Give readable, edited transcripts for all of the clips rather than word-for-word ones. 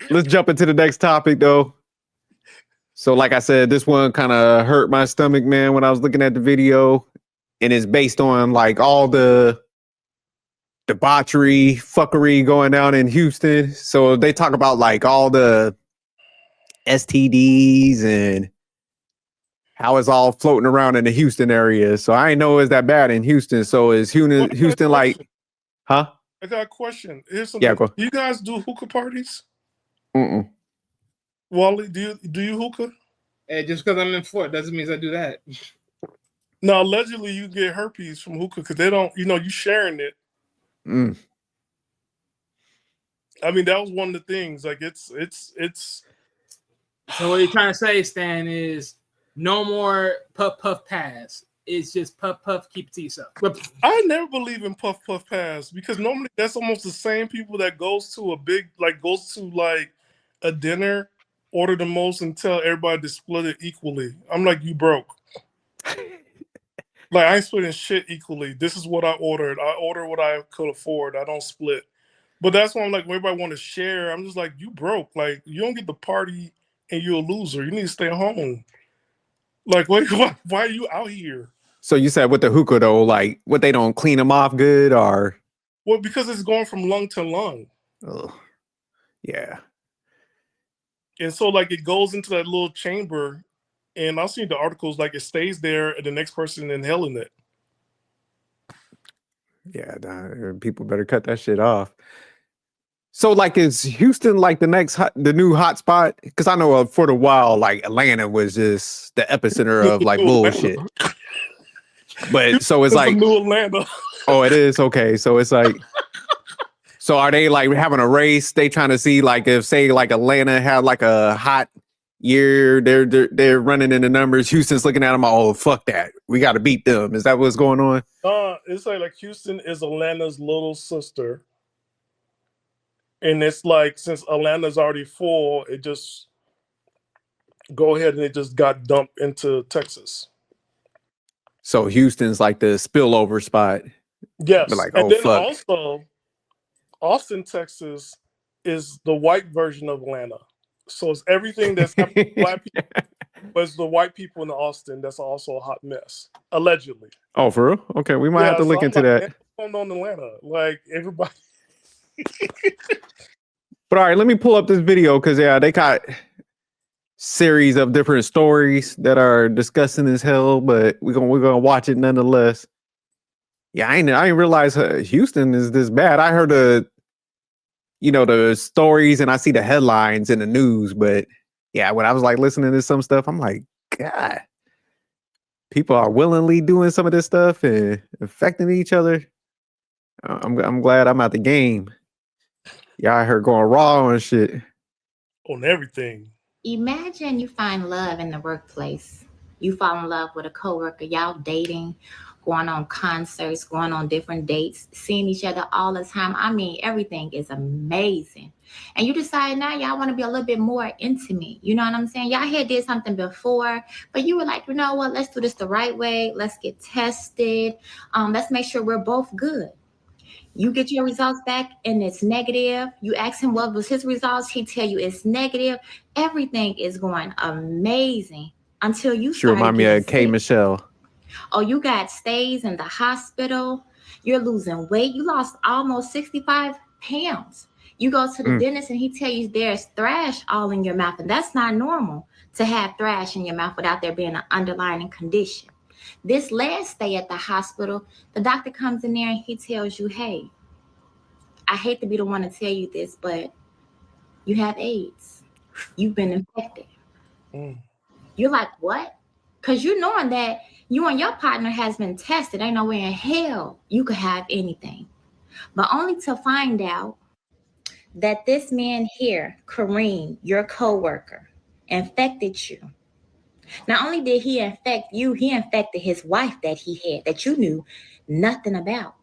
let's jump into the next topic though. So like I said, this one kind of hurt my stomach, man, when I was looking at the video. And it's based on like all the debauchery, fuckery going down in Houston. So they talk about like all the STDs and how it's all floating around in the Houston area. So I ain't know it's that bad in Houston. So is Houston like, huh? I got a question. Here's something. Yeah, go. You guys do hookah parties? Mm-mm. Wally, do you hookah? Hey, just because I'm in Fort doesn't mean I do that. No, allegedly you get herpes from hookah because they don't, you sharing it. Mm. I mean, that was one of the things. Like it's. So what you're trying to say, Stan, is no more puff puff pass. It's just puff puff, keep it to yourself. I never believe in puff puff pass because normally that's almost the same people that goes to a dinner, order the most and tell everybody to split it equally. I'm like, you broke. Like, I ain't splitting shit equally. This is what I ordered. I ordered what I could afford. I don't split. But that's why I'm like, when everybody want to share, I'm just like, you broke. Like, you don't get the party and you're a loser. You need to stay home. Like, why are you out here? So you said with the hookah though, like what, they don't clean them off good or? Well, because it's going from lung to lung. Oh, yeah. And so like it goes into that little chamber. And I've seen the articles like it stays there and the next person inhaling it. Yeah, people better cut that shit off. So like, is Houston like the new hot spot? Because I know for a while, like Atlanta was just the epicenter of like bullshit. But so it's like new Atlanta. Oh, it is? Okay. So it's like, so are they like having a race? They trying to see like if say like Atlanta had like a hot year, they're running in the numbers. Houston's looking at them. Oh, fuck that. We got to beat them. Is that what's going on? It's like Houston is Atlanta's little sister. And it's like, since Atlanta's already full, it just go ahead and it just got dumped into Texas. So Houston's like the spillover spot. Yes. Like, and oh, then fuck. Also, Austin, Texas is the white version of Atlanta. So it's everything that's happening to black people, but it's the white people in Austin that's also a hot mess, allegedly. Oh, for real? Okay, we might have to look into that. What's going on in Atlanta? Like, everybody. But all right, let me pull up this video because they got series of different stories that are disgusting as hell, but we're gonna watch it nonetheless. Yeah, I didn't realize Houston is this bad. I heard the stories and I see the headlines in the news, but yeah, when I was like listening to some stuff, I'm like, God, people are willingly doing some of this stuff and affecting each other. I'm glad I'm out the game. Y'all I heard going raw and shit. On everything. Imagine you find love in the workplace. You fall in love with a coworker, y'all dating, going on concerts, going on different dates, seeing each other all the time. I mean, everything is amazing. And you decide now y'all want to be a little bit more intimate. You know what I'm saying? Y'all had did something before, but you were like, you know what? Let's do this the right way. Let's get tested. Let's make sure we're both good. You get your results back and it's negative. You ask him what was his results. He tell you it's negative. Everything is going amazing until you Sure remind me of K. Michelle. Oh, you got stays in the hospital. You're losing weight. You lost almost 65 pounds. You go to the dentist and he tell you there's thrash all in your mouth. And that's not normal to have thrash in your mouth without there being an underlying condition. This last stay at the hospital, the doctor comes in there and he tells you, hey, I hate to be the one to tell you this, but you have AIDS. You've been infected. You're like, what? Because you're knowing that you and your partner has been tested. Ain't no way in hell you could have anything. But only to find out that this man here, Kareem, your coworker, infected you. Not only did he infect you, he infected his wife that he had, that you knew nothing about.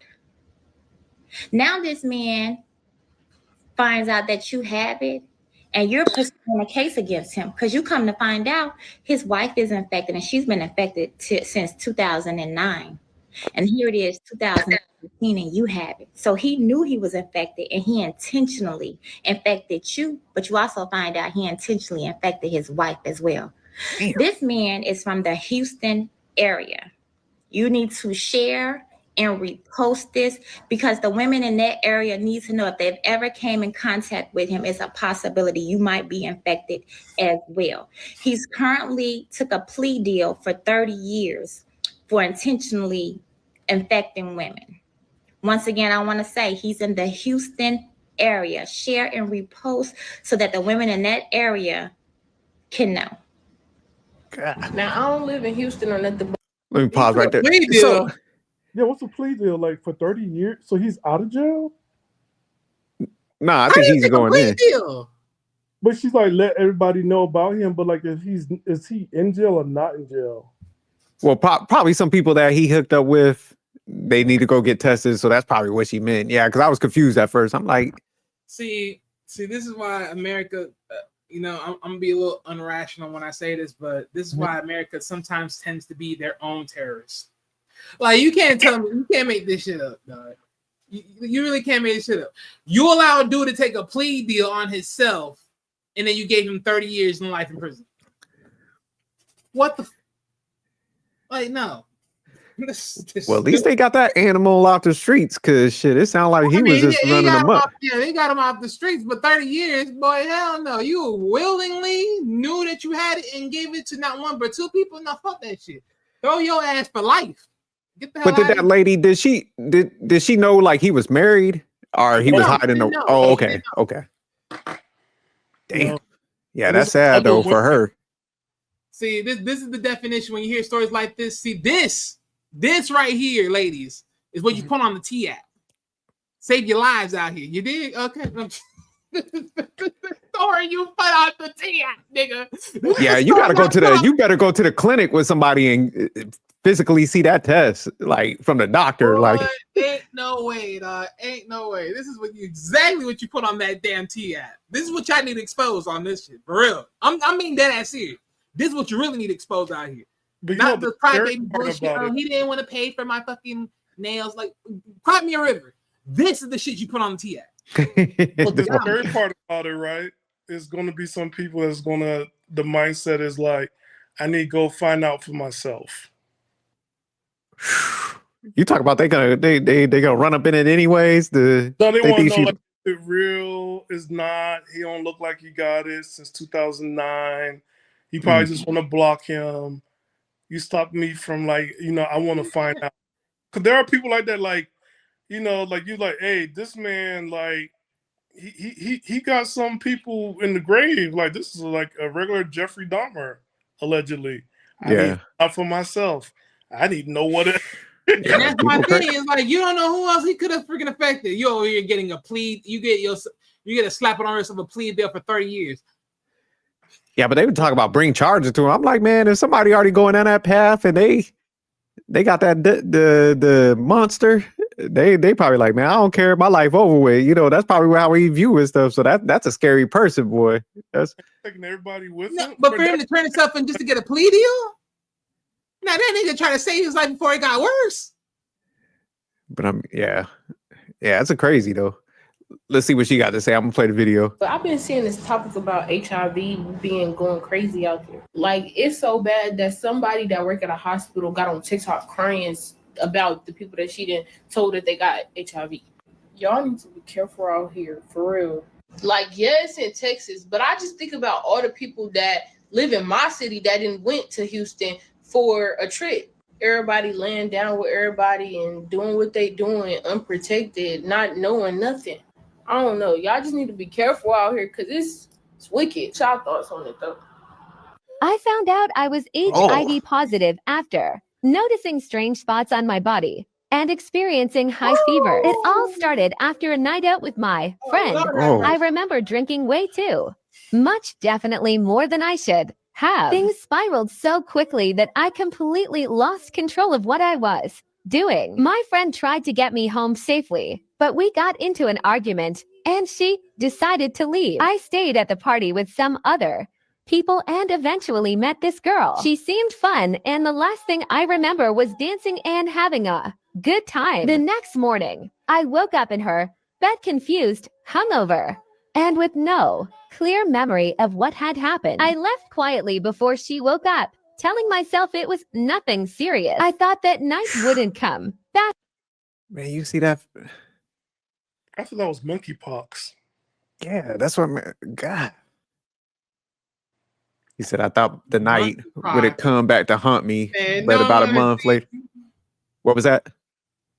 Now this man finds out that you have it, and you're pursuing a case against him because you come to find out his wife is infected, and she's been infected since 2009. And here it is, 2015, and you have it. So he knew he was infected, and he intentionally infected you, but you also find out he intentionally infected his wife as well. Damn. This man is from the Houston area. You need to share and repost this because the women in that area need to know if they've ever came in contact with him, it's a possibility you might be infected as well. He's currently took a plea deal for 30 years for intentionally infecting women. Once again, I want to say he's in the Houston area. Share and repost so that the women in that area can know. God. Now I don't live in Houston or nothing. Let me pause right there. Plea So, deal. Yeah, what's the plea deal like for 30 years? So he's out of jail? nah, I How think do you he's take a going plea in. deal? But she's like, let everybody know about him. But like, is he in jail or not in jail? Well, probably some people that he hooked up with, they need to go get tested. So that's probably what she meant. Yeah, because I was confused at first. I'm like, See, this is why America, I'm gonna be a little irrational when I say this, but this is why America sometimes tends to be their own terrorists. Like, you can't tell me, you can't make this shit up, dog. You really can't make this shit up. You allow a dude to take a plea deal on himself, and then you gave him 30 years in life in prison. What the? Like, no. well, at least they got that animal out the streets, because shit, it sounded like he was just running them up. They got him off the streets, but 30 years, boy, hell no. You willingly knew that you had it and gave it to not one but two people. No, fuck that shit. Throw your ass for life. Get the hell But did out that of lady, did she know like he was married or he was No, hiding the? no, Oh, she okay, didn't okay. Damn. No. Yeah, And that's it's sad other though for women. her. See, this is the definition when you hear stories like this. See, this right here, ladies, is what you put on the T app. Save your lives out here. You dig? Okay. Story you put on the T app, nigga. Yeah, you better go to the clinic with somebody and physically see that test, like from the doctor. Like, ain't no way, dog. Ain't no way. This is exactly what you put on that damn T app. This is what y'all need exposed on this shit. For real. I mean that ass serious. This is what you really need exposed out here. But Not the scary crybaby part bullshit. about Oh, it- he didn't want to pay for my fucking nails. Like, cry me a river. This is the shit you put on the T app. But the Yeah. scary part about it, right, is going to be some people that's going to, the mindset is like, I need to go find out for myself. you talk about they gonna run up in it anyways. No, they want to think know she- like, is it real? Is not? He don't look like he got it since 2009. He probably just want to block him. You stop me from like, I want to find out. Because there are people like that, like, like you like, hey, this man, like, he got some people in the grave. Like, this is like a regular Jeffrey Dahmer, allegedly. I need out for myself. I need to know what it. And that's my people thing. Is like, you don't know who else he could have freaking affected. You over here getting a plea. You get a slap on yourself a plea deal for 30 years. Yeah, but they would talk about bring charges to him. I'm like, man, if somebody already going down that path and they got that the monster, they probably like, man, I don't care, my life over with. That's probably how we view his stuff. So that's a scary person, boy. That's taking everybody with No, him. but for him to turn himself in just to get a plea deal. Now that nigga trying to save his life before it got worse. But yeah, it's a crazy though. Let's see what she got to say. I'm gonna play the video. But I've been seeing this topic about HIV going crazy out there. Like, it's so bad that somebody that work at a hospital got on TikTok crying about the people that she didn't told that they got HIV. Y'all need to be careful out here, for real. Like, yes, in Texas, but I just think about all the people that live in my city that didn't went to Houston for a trip. Everybody laying down with everybody and doing what they doing unprotected, not knowing nothing. I don't know. Y'all just need to be careful out here because it's wicked. Y'all thoughts on it though? I found out I was HIV positive after noticing strange spots on my body and experiencing high fever. It all started after a night out with my friend. Oh. I remember drinking way too much, definitely more than I should have. Things spiraled so quickly that I completely lost control of what I was doing. My friend tried to get me home safely, but we got into an argument and she decided to leave. I stayed at the party with some other people and eventually met this girl. She seemed fun, and the last thing I remember was dancing and having a good time. The next morning, I woke up in her bed confused, hungover, and with no clear memory of what had happened. I left quietly before she woke up, telling myself it was nothing serious. I thought that night wouldn't come back. Man, you see that? I thought that was monkeypox. Yeah, that's what. God. He said, I thought the night would it come back to haunt me, but about a month later. What was that?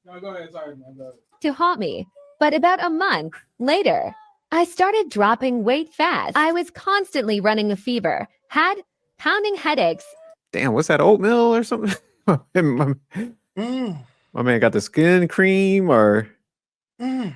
No, go ahead. Sorry, man. Go ahead. To haunt me, but about a month later, I started dropping weight fast. I was constantly running a fever, had pounding headaches. Damn, what's that, oatmeal or something? my, Mm. my man got the skin cream or... And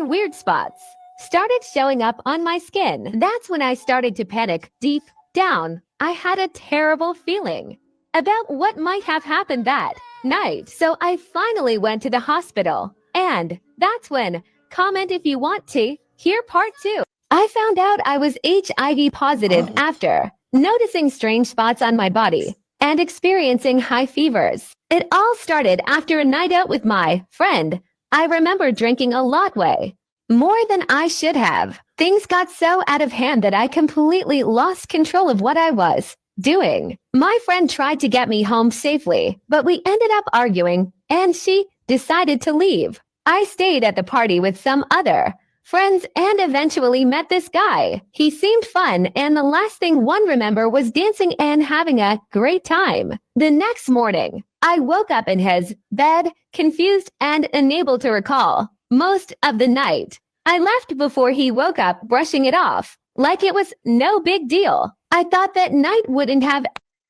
weird spots started showing up on my skin. That's when I started to panic. Deep down, I had a terrible feeling about what might have happened that night. So I finally went to the hospital. And that's when, comment if you want to hear part 2. I found out I was HIV positive after noticing strange spots on my body and experiencing high fevers. It all started after a night out with my friend. I remember drinking a lot way more than I should have. Things got so out of hand that I completely lost control of what I was doing. My friend tried to get me home safely, but we ended up arguing and she decided to leave. I stayed at the party with some other friends and eventually met this guy. He seemed fun, and the last thing one remember was dancing and having a great time. The next morning, I woke up in his bed, confused and unable to recall most of the night. I left before he woke up, brushing it off like it was no big deal. I thought that night wouldn't have...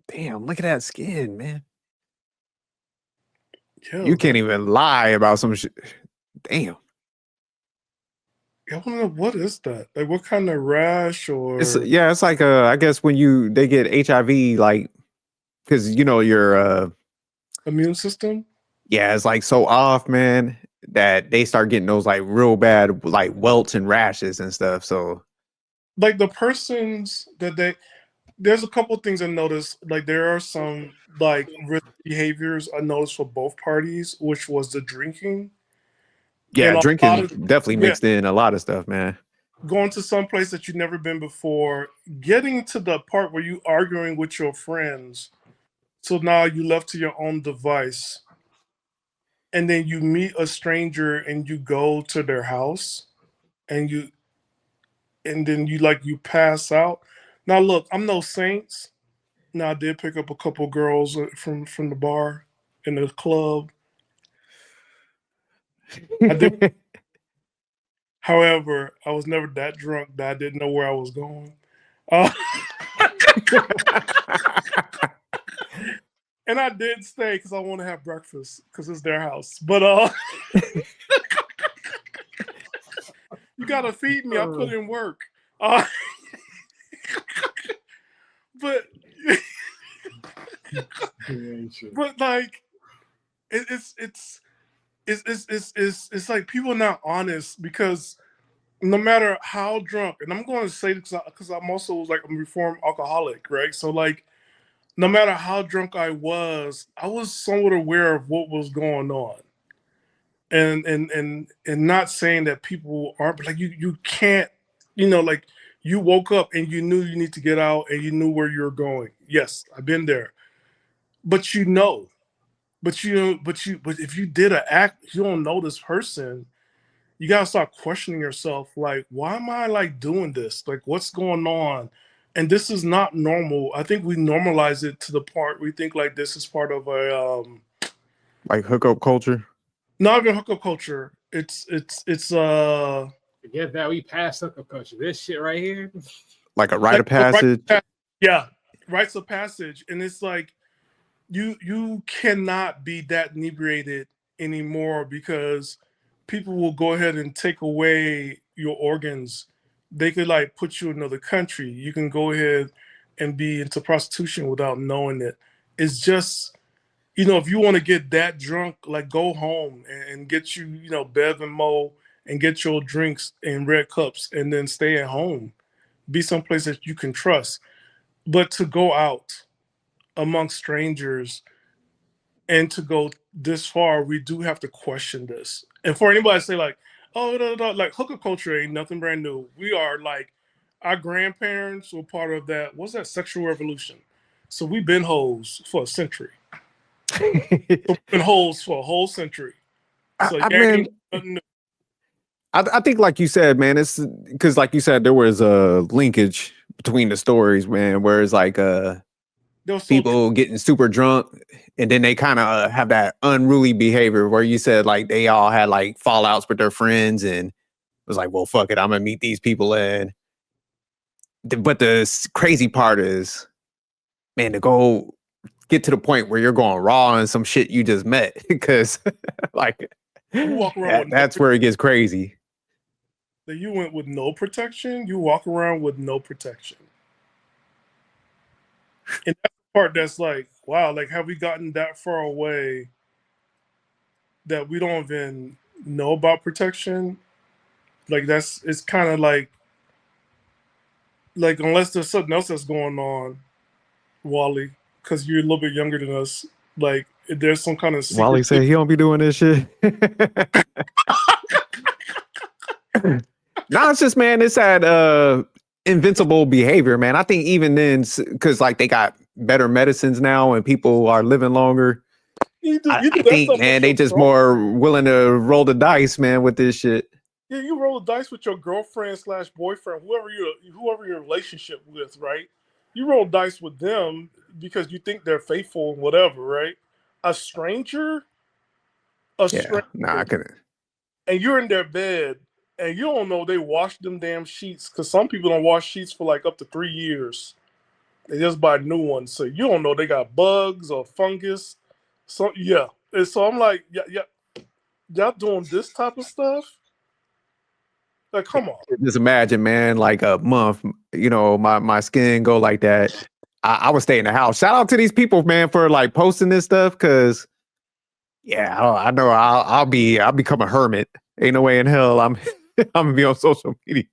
Damn, look at that skin, man. Yo, You can't even lie about some shit. Damn. I want to know, what is that? Like, what kind of rash or... It's like I guess when they get HIV, like, because you know your immune system? Yeah, it's like so off, man, that they start getting those like real bad like welts and rashes and stuff. So like the persons that there's a couple of things I noticed. Like there are some like risk behaviors I noticed for both parties, which was the drinking. yeah, And drinking definitely mixed in a lot of stuff, man. Going to some place that you've never been before, getting to the part where you arguing with your friends. So now you left to your own device. And then you meet a stranger and you go to their house and then you pass out. Now look, I'm no saints. Now I did pick up a couple girls from the bar in the club. I did. However, I was never that drunk that I didn't know where I was going. And I did stay because I want to have breakfast because it's their house. But you gotta feed me. I put in work. But like it's like people are not honest because no matter how drunk, and I'm going to say this because I'm also like a reformed alcoholic, right? So like no matter how drunk I was somewhat aware of what was going on. And not saying that people aren't, but like you can't, like you woke up and you knew you need to get out and you knew where you're going. Yes, I've been there. But if you did an act, you don't know this person, you gotta start questioning yourself, like, why am I like doing this? Like, what's going on? And this is not normal. I think we normalize it to the part we think like this is part of a like hookup culture. Not even hookup culture. It's forget that we passed hookup culture. This shit right here. Like a rite of passage. Yeah, rites of passage. And it's like you cannot be that inebriated anymore because people will go ahead and take away your organs. They could like put you in another country. You can go ahead and be into prostitution without knowing it. It's just, if you want to get that drunk, like go home and get you, Bev and Mo and get your drinks in red cups and then stay at home. be someplace that you can trust. But to go out amongst strangers and to go this far, we do have to question this. And for anybody to say like, oh, no, like hookup culture ain't nothing brand new. We are like, our grandparents were part of that. What's that sexual revolution? So we've been hoes for a century. We've been hoes for a whole century. So I think, like you said, man, it's because, like you said, there was a linkage between the stories, man. Whereas, like, people getting super drunk, and then they kind of have that unruly behavior where you said like they all had like fallouts with their friends, and it was like, well, fuck it, I'm gonna meet these people in. But the crazy part is, man, to go get to the point where you're going raw on some shit you just met, because like that's where it gets crazy. That you went with no protection, you walk around with no protection. And that's the part that's like, wow, like have we gotten that far away that we don't even know about protection? Like it's kind of like unless there's something else that's going on, Wally, because you're a little bit younger than us, like if there's some kind of secret. Wally said he don't be doing this shit. No, it's just, man, it's that invincible behavior, man. I think even then, because like they got better medicines now and people are living longer. I think, man, they just more willing to roll the dice, man, with this shit. Yeah, you roll the dice with your girlfriend / boyfriend, whoever your relationship with, right? You roll dice with them because you think they're faithful and whatever, right? A stranger, nah, I couldn't. And you're in their bed, and you don't know they washed them damn sheets, because some people don't wash sheets for like up to 3 years. They just buy new ones, so you don't know they got bugs or fungus. So yeah, and so I'm like, yeah, y'all doing this type of stuff? Like, come on. Just imagine, man, like a month, you know, my skin go like that. I would stay in the house. Shout out to these people, man, for like posting this stuff, because I know I'll become a hermit. Ain't no way in hell I'm gonna be on social media.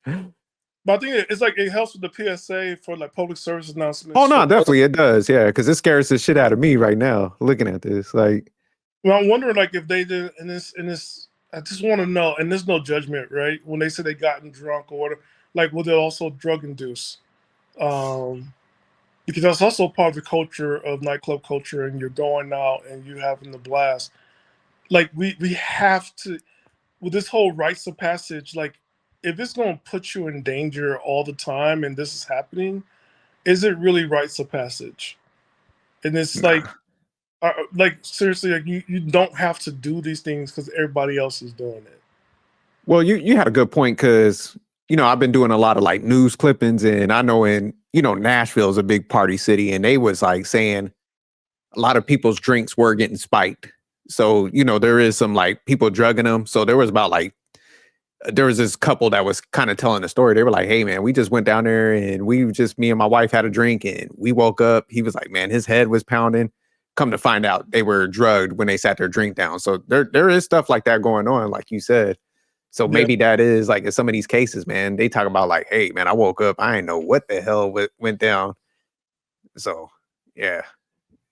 But I think it's like it helps with the PSA for like public service announcements. Oh no, definitely it does. Yeah, because it scares the shit out of me right now looking at this. Like, well, I'm wondering like if they did in this. I just want to know, and there's no judgment, right? When they say they gotten drunk or whatever, like will they also drug induce? Because that's also part of the culture of nightclub culture, and you're going out and you having the blast. Like we have to, with this whole rites of passage, like if it's going to put you in danger all the time and this is happening, is it really rites of passage? And it's like seriously, like you don't have to do these things because everybody else is doing it. Well, you had a good point, because you know I've been doing a lot of like news clippings, and I know Nashville is a big party city, and they was like saying a lot of people's drinks were getting spiked. So there is some like people drugging them. So there was this couple that was kind of telling the story. They were like, hey man, we just went down there and me and my wife had a drink and we woke up. He was like, man, his head was pounding. Come to find out they were drugged when they sat their drink down. So there is stuff like that going on, like you said. So maybe that is like in some of these cases, man, they talk about like, hey man, I woke up, I didn't know what the hell went down. So yeah,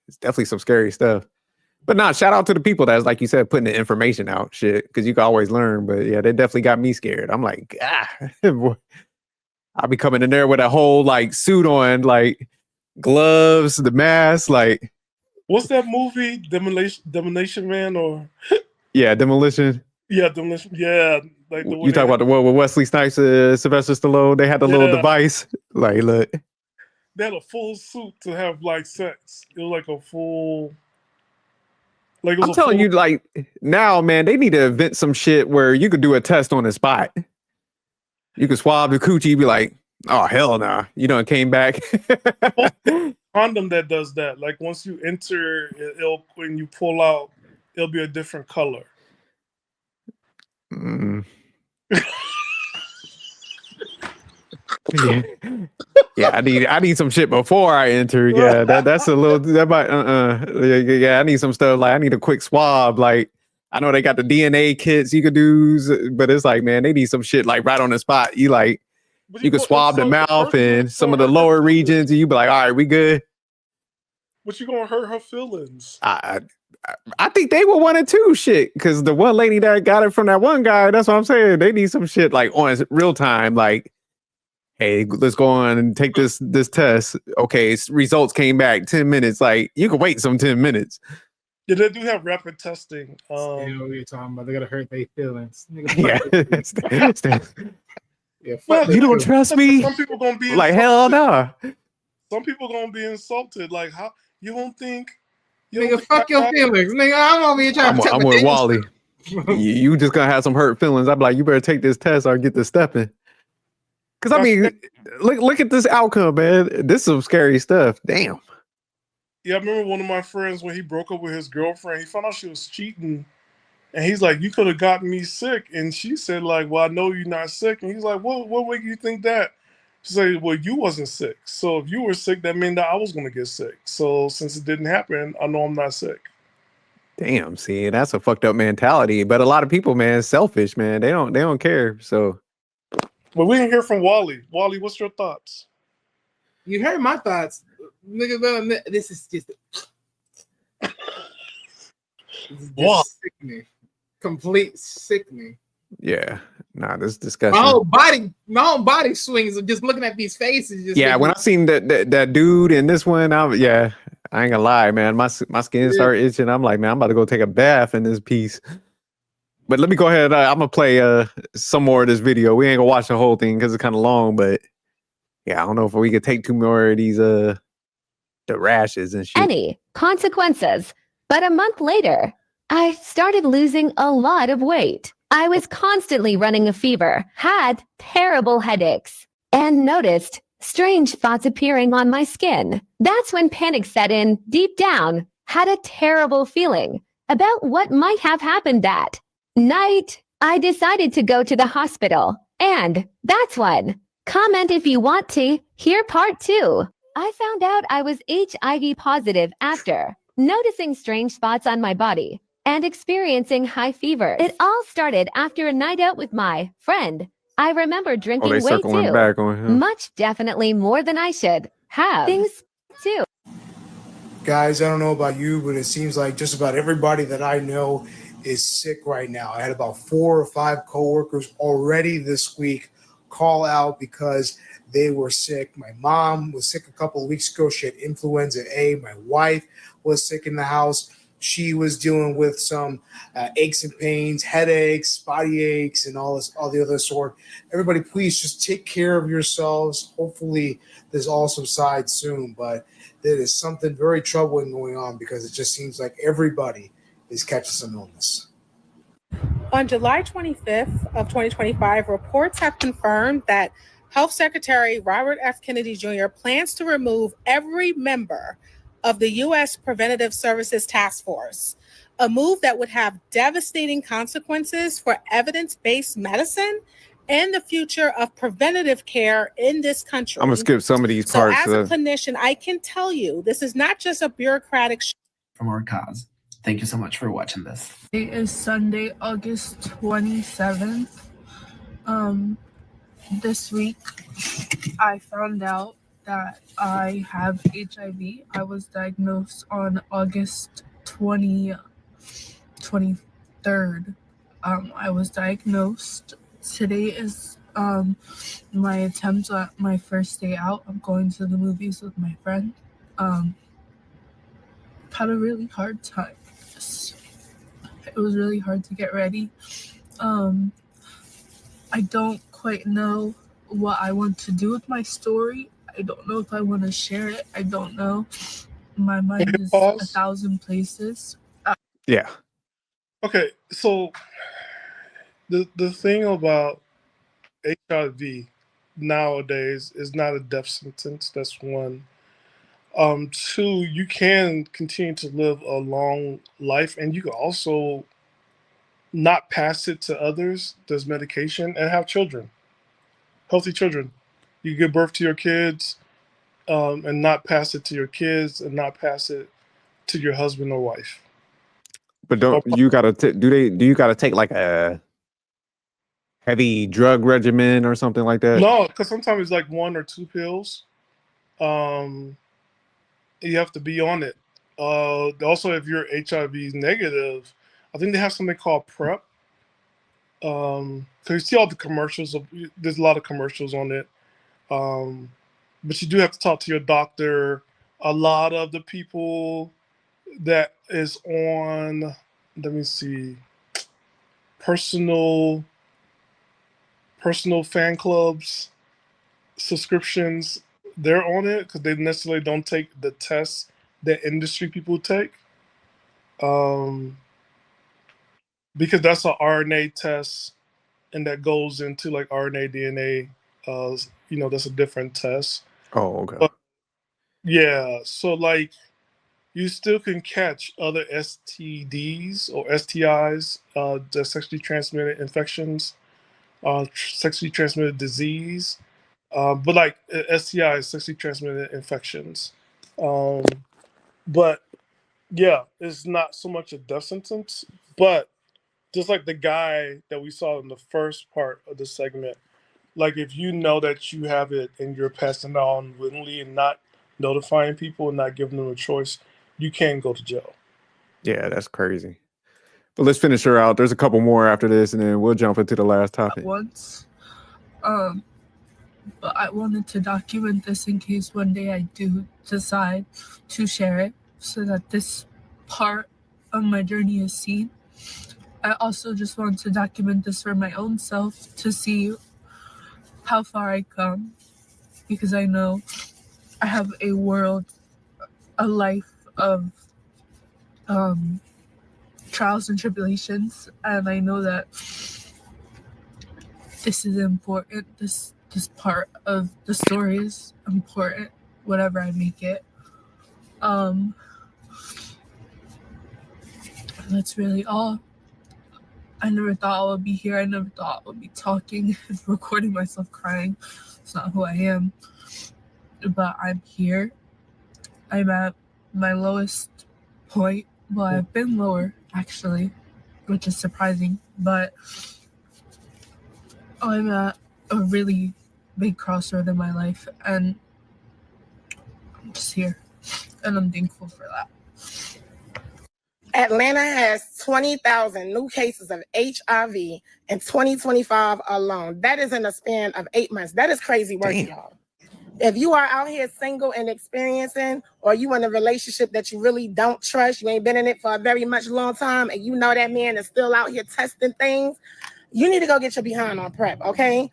it's definitely some scary stuff. But shout out to the people that's, like you said, putting the information out, shit, because you can always learn. But yeah, they definitely got me scared. I'm like, I'll be coming in there with a whole like suit on, like gloves, the mask, like. What's that movie? Demolition Man, or yeah, Demolition. Yeah, Demolition. Yeah, like you talk about the one with Wesley Snipes, Sylvester Stallone. They had the little device. Like, look, they had a full suit to have like sex. It was like a full. Like I'm telling you, like now, man, they need to invent some shit where you could do a test on the spot. You could swab the coochie, be like, oh hell nah, it came back. Condom that does that. Like once you enter, when you pull out, it'll be a different color. Yeah, I need some shit before I enter. Yeah, that's a little that might I need some stuff, like I need a quick swab. Like I know they got the DNA kits you could do, but it's like, man, they need some shit like right on the spot. You like But You can but swab the so mouth first you and some of gonna the hurt her lower feelings. regions, and you be like, all right, we good. But you gonna hurt her feelings. I think they would want it too, shit. Because the one lady that got it from that one guy, that's what I'm saying. They need some shit like on real time, like, hey, let's go on and take this test. Okay, results came back 10 minutes. Like, you can wait some 10 minutes. Yeah, they do have rapid testing. You know what you're talking about. They're gonna hurt their feelings. Nigga, Yeah. yeah, well, fuck You don't that. trust me? some people gonna be Like, insulted. hell no. Some people gonna be insulted. Like, how you don't think? Nigga, fuck your feelings. Nigga, I'm over here trying to protect I'm my with damn Wally. self. You just gonna have some hurt feelings. I'd be like, you better take this test or get the stepping. Because I mean, look at this outcome, man. This is some scary stuff. Damn. Yeah, I remember one of my friends when he broke up with his girlfriend. He found out she was cheating, and he's like, "You could have gotten me sick." And she said, "Like, well, I know you're not sick." And he's like, "What make you think that?" She said, "Well, you wasn't sick. So if you were sick, that meant that I was gonna get sick. So since it didn't happen, I know I'm not sick." Damn, see, that's a fucked up mentality. But a lot of people, man, selfish, man. They don't care. So But we didn't hear from Wally. Wally, what's your thoughts? You heard my thoughts. Nigga, this is just Wow. sickening. Complete sickening. yeah. Nah, this My discussion. whole body swings of just looking at these faces. Just Yeah, when I seen that dude in this one, I ain't gonna lie, man. My skin started itching. I'm like, man, I'm about to go take a bath in this piece. But let me go ahead. I'm gonna play some more of this video. We ain't gonna watch the whole thing because it's kind of long. But yeah, I don't know if we could take two more of these the rashes and shit. Any consequences. But a month later, I started losing a lot of weight. I was constantly running a fever, had terrible headaches, and noticed strange spots appearing on my skin. That's when panic set in deep down, had a terrible feeling about what might have happened that night. I decided to go to the hospital, and that's when. Comment if you want to hear part 2. I found out I was HIV positive after noticing strange spots on my body and experiencing high fever. It all started after a night out with my friend. I remember drinking they way circling too back on him. much, definitely more than I should have. Things too. Guys, I don't know about you, but it seems like just about everybody that I know is sick right now. I had about 4 or 5 coworkers already this week call out because they were sick. My mom was sick a couple of weeks ago. She had influenza A. My wife was sick in the house. She was dealing with some aches and pains, headaches, body aches, and all the other sort. Everybody, please just take care of yourselves. Hopefully, this all subsides soon. But there is something very troubling going on because it just seems like everybody is catching some illness. On July 25th of 2025, reports have confirmed that Health Secretary Robert F. Kennedy Jr. plans to remove every member of the U.S. Preventative Services Task Force, a move that would have devastating consequences for evidence-based medicine and the future of preventative care in this country. I'm gonna skip some of these So parts. as a clinician, I can tell you, this is not just a bureaucratic from our cause. Thank you so much for watching this. It is Sunday, August 27th. This week, I found out that I have HIV. I was diagnosed on August 23rd. I was diagnosed. Today is my attempt at my first day out. I'm going to the movies with my friend. Had a really hard time. It was really hard to get ready. I don't quite know what I want to do with my story. I don't know if I want to share it. I don't know. My mind is 1,000 places. Yeah. Okay, so the thing about HIV nowadays is not a death sentence. That's one. 2, you can continue to live a long life, and you can also not pass it to others. There's medication, and have children, healthy children. You give birth to your kids, and not pass it to your kids, and not pass it to your husband or wife. But don't you gotta do you gotta take like a heavy drug regimen or something like that? No, because sometimes it's like 1 or 2 pills. You have to be on it. Also, if you're HIV negative, I think they have something called PrEP. Because you see all the commercials. There's a lot of commercials on it. But you do have to talk to your doctor. A lot of the people that is on, let me see, personal fan clubs, subscriptions, they're on it because they necessarily don't take the tests that industry people take. Because that's an RNA test, and that goes into like RNA, DNA. That's a different test. Oh, okay. But, yeah, so like you still can catch other STDs or STIs, the sexually transmitted infections, sexually transmitted disease, but like STIs, sexually transmitted infections. But yeah, it's not so much a death sentence, but just like the guy that we saw in the first part of the segment, like if you know that you have it and you're passing it on willingly and not notifying people and not giving them a choice, you can go to jail. Yeah, that's crazy. But let's finish her out. There's a couple more after this, and then we'll jump into the last topic. Once, but I wanted to document this in case one day I do decide to share it, so that this part of my journey is seen. I also just want to document this for my own self to see how far I come, because I know I have a life of trials and tribulations, and I know that this is important. This part of the story is important, whatever I make it. That's really all. I never thought I would be here. I never thought I would be talking and recording myself crying. It's not who I am. But I'm here. I'm at my lowest point. Well, I've been lower, actually, which is surprising. But I'm at a really big crossroad in my life. And I'm just here. And I'm thankful for that. Atlanta has 20,000 new cases of HIV in 2025 alone. That is in a span of 8 months. That is crazy work, y'all. If you are out here single and experiencing, or you in a relationship that you really don't trust, you ain't been in it for a very much long time, and you know that man is still out here testing things, you need to go get your behind on PrEP, okay?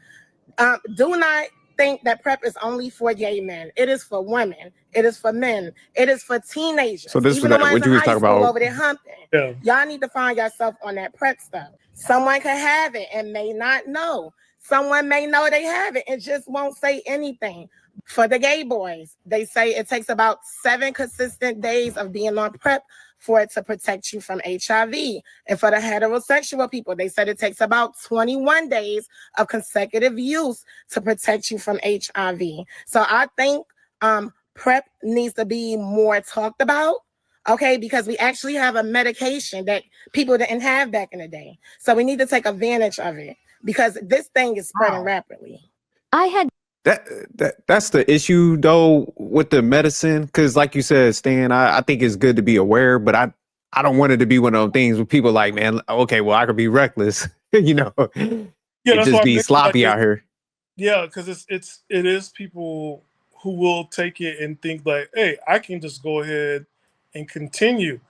Do not think that PrEP is only for gay men. It is for women. It is for men. It is for teenagers. So this Even was the ones what you in was high talking school about. over there humping. Yeah. Y'all need to find yourself on that PrEP stuff. Someone could have it and may not know. Someone may know they have it and just won't say anything. For the gay boys, they say it takes about 7 consistent days of being on PrEP for it to protect you from HIV. And for the heterosexual people, they said it takes about 21 days of consecutive use to protect you from HIV. So I think PrEP needs to be more talked about, okay, because we actually have a medication that people didn't have back in the day. So we need to take advantage of it because this thing is spreading rapidly. I had That's the issue though with the medicine, because like you said, Stan, I think it's good to be aware, but I don't want it to be one of those things where people like, man, okay, well, I could be reckless, Yeah, and that's just why be sloppy out here. Yeah, because it is people who will take it and think like, hey, I can just go ahead and continue.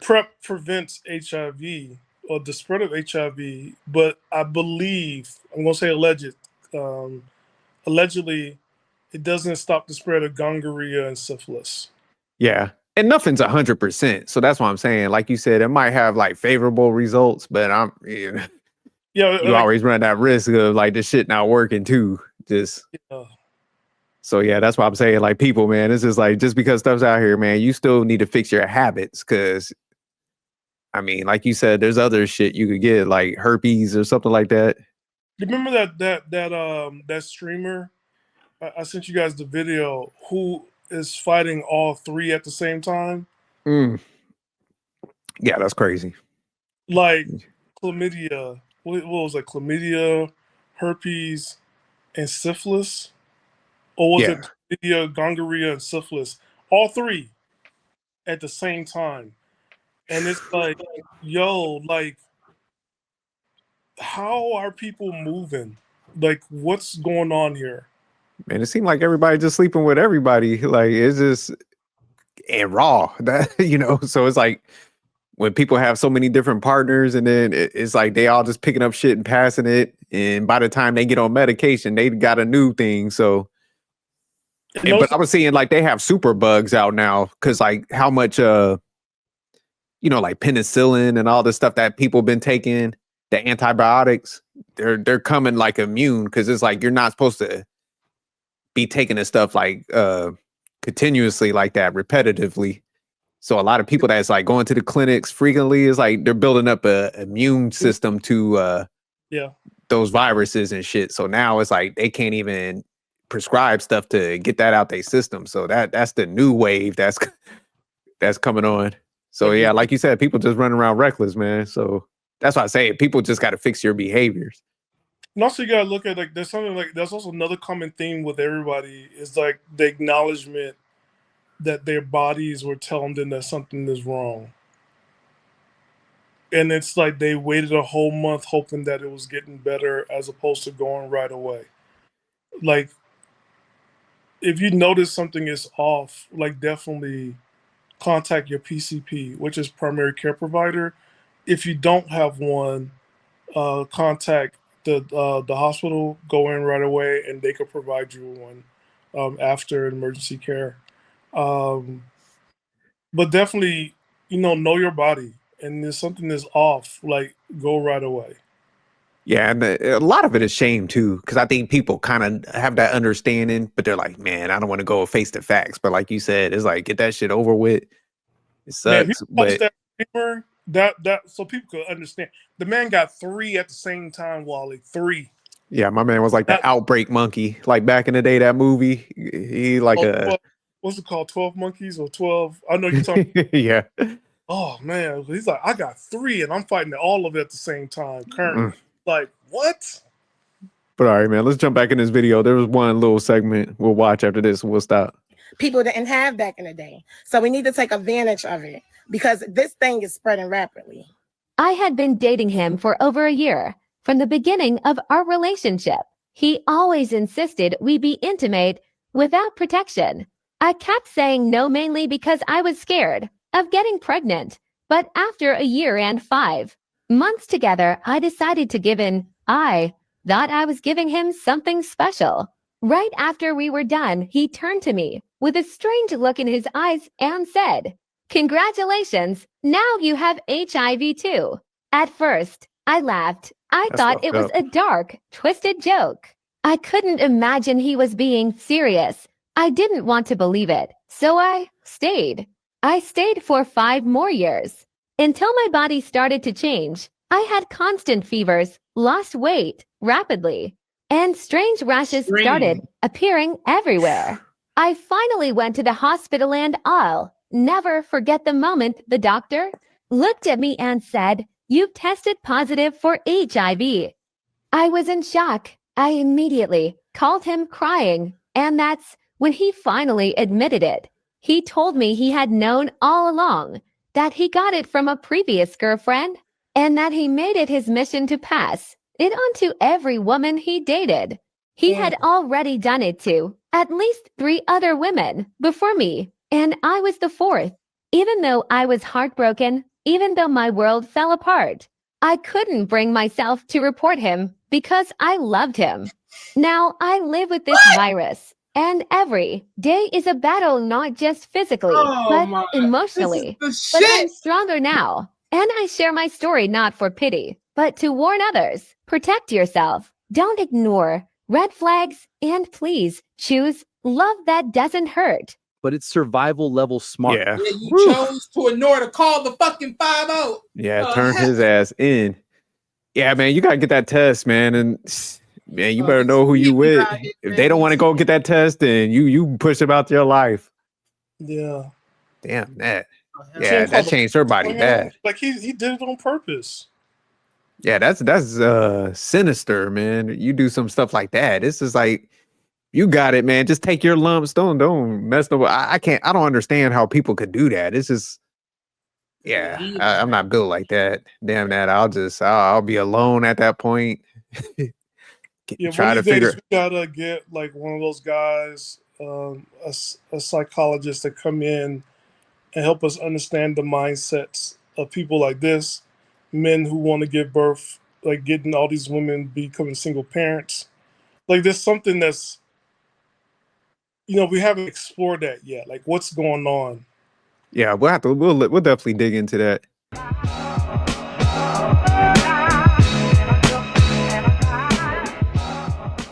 PrEP prevents HIV or the spread of HIV, but I believe, I'm going to say allegedly, it doesn't stop the spread of gonorrhea and syphilis. Yeah. And nothing's 100%. So that's what I'm saying. Like you said, it might have like favorable results, but you always run that risk of like this shit not working too. So yeah, that's why I'm saying like people, man, it's just like, just because stuff's out here, man, you still need to fix your habits. Cause I mean, like you said, there's other shit you could get like herpes or something like that. Remember that streamer? I sent you guys the video who is fighting all 3 at the same time. Yeah, that's crazy. Like chlamydia. What was it? Chlamydia, herpes, and syphilis, or was Yeah. it chlamydia, gonorrhea, and syphilis? All three at the same time, and it's like, yo, like, how are people moving? Like, what's going on here? Man, it seemed like everybody just sleeping with everybody. Like it's just and raw. That so it's like when people have so many different partners, and then it's like they all just picking up shit and passing it, and by the time they get on medication, they got a new thing. So, but I was seeing like they have super bugs out now because like how much like penicillin and all the stuff that people been taking, the antibiotics, they're coming like immune because it's like you're not supposed to be taking this stuff like continuously like that repetitively. So a lot of people that's like going to the clinics frequently is like they're building up a immune system to those viruses and shit. So now it's like they can't even prescribe stuff to get that out their system. So that's the new wave that's coming on. So yeah, like you said, people just running around reckless, man. So that's why I say people just got to fix your behaviors. And also, you gotta look at like there's also another common theme with everybody is like the acknowledgement that their bodies were telling them that something is wrong, and it's like they waited a whole month hoping that it was getting better as opposed to going right away. Like, if you notice something is off, like definitely contact your PCP, which is primary care provider. If you don't have one, contact the hospital, go in right away, and they could provide you one after emergency care. But definitely, know your body, and if something is off, like go right away. Yeah, and a lot of it is shame too, because I think people kind of have that understanding, but they're like, man, I don't want to go face the facts. But like you said, it's like get that shit over with. It sucks, but that so people could understand. The man got 3 at the same time, Wally. 3. Yeah, my man was like the outbreak monkey. Like back in the day, that movie, he like what's it called? 12 Monkeys or 12? I know you're talking. Yeah. Oh man, he's like, I got 3 and I'm fighting all of it at the same time. Currently, like what? But all right, man, let's jump back in this video. There was one little segment we'll watch after this, and we'll stop. People didn't have back in the day, so we need to take advantage of it because this thing is spreading rapidly. I had been dating him for over a year. From the beginning of our relationship, he always insisted we be intimate without protection. I kept saying no mainly because I was scared of getting pregnant. But after a year and 5 months together, I decided to give in. I thought I was giving him something special. Right after we were done, he turned to me with a strange look in his eyes and said, "Congratulations, now you have HIV too." At first, I laughed. I thought it was a dark, twisted joke. I couldn't imagine he was being serious. I didn't want to believe it, so I stayed. I stayed for 5 more years until my body started to change. I had constant fevers, lost weight rapidly, and strange rashes started appearing everywhere. I finally went to the hospital, and I'll never forget the moment the doctor looked at me and said, "You've tested positive for HIV." I was in shock. I immediately called him crying, and that's when he finally admitted it. He told me he had known all along that he got it from a previous girlfriend and that he made it his mission to pass it on to every woman he dated. He had already done it to at least 3 other women before me, and I was the 4th. Even though I was heartbroken, even though my world fell apart, I couldn't bring myself to report him because I loved him. Now I live with this virus, and every day is a battle, not just physically, but emotionally. But I'm stronger now, and I share my story not for pity, but to warn others. Protect yourself. Don't ignore red flags, and please choose love that doesn't hurt. But it's survival level smart. Yeah. You chose to ignore to call the fucking 5-0. Yeah, turn his ass in. Yeah, man, you gotta get that test, man, and man, you better know who you with. If they don't want to go get that test, then you push about your life. Yeah. Damn that. Yeah, that changed her body bad. Like he did it on purpose. Yeah, that's sinister, man. You do some stuff like that. This is like, you got it, man. Just take your lumps. Don't mess up. I can't. I don't understand how people could do that. It's just, yeah. I'm not built like that. Damn that. I'll be alone at that point. Yeah, Try one to of these days figure. we gotta get like one of those guys, a psychologist to come in and help us understand the mindsets of people like this, men who want to give birth, like getting all these women becoming single parents. Like there's something that's, we haven't explored that yet. Like what's going on. Yeah, we'll definitely dig into that.